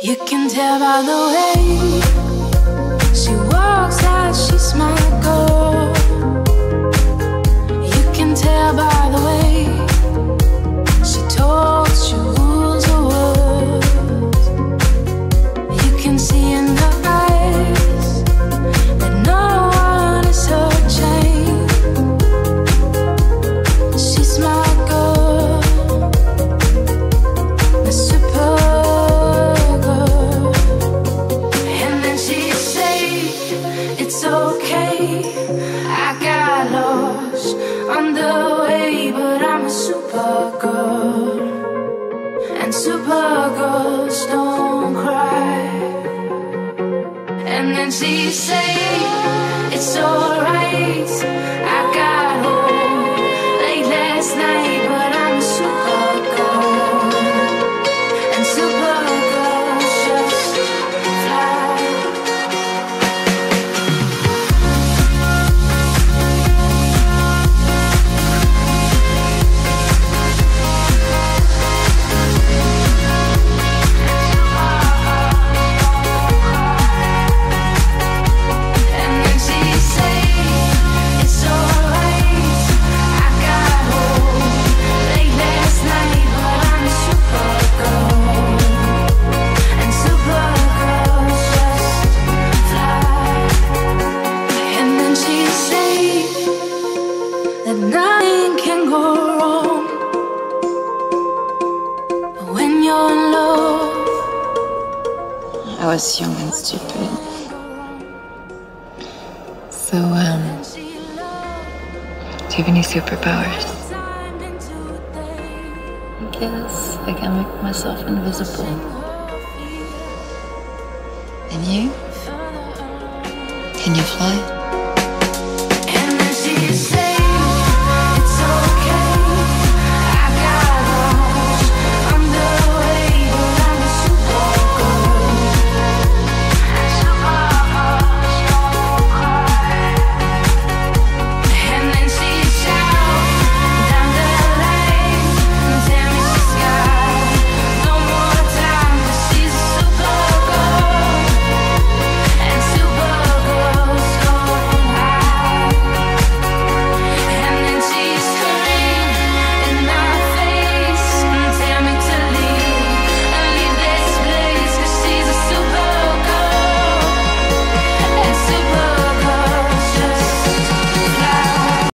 You can tell by the way she walks that she's my girl. You can tell by the way she talks, she rules the world. You can see in her eyes that no one is her chain. She's my girl, the super. It's okay, I got lost on the way, but I'm a super girl, and super girls don't cry. And then she say, it's alright, I got home late last night, but I'm a super girl, and super girls just fly. Nothing can go wrong when you're in love. I was young and stupid. So, do you have any superpowers? I guess I can make myself invisible. And you? Can you fly?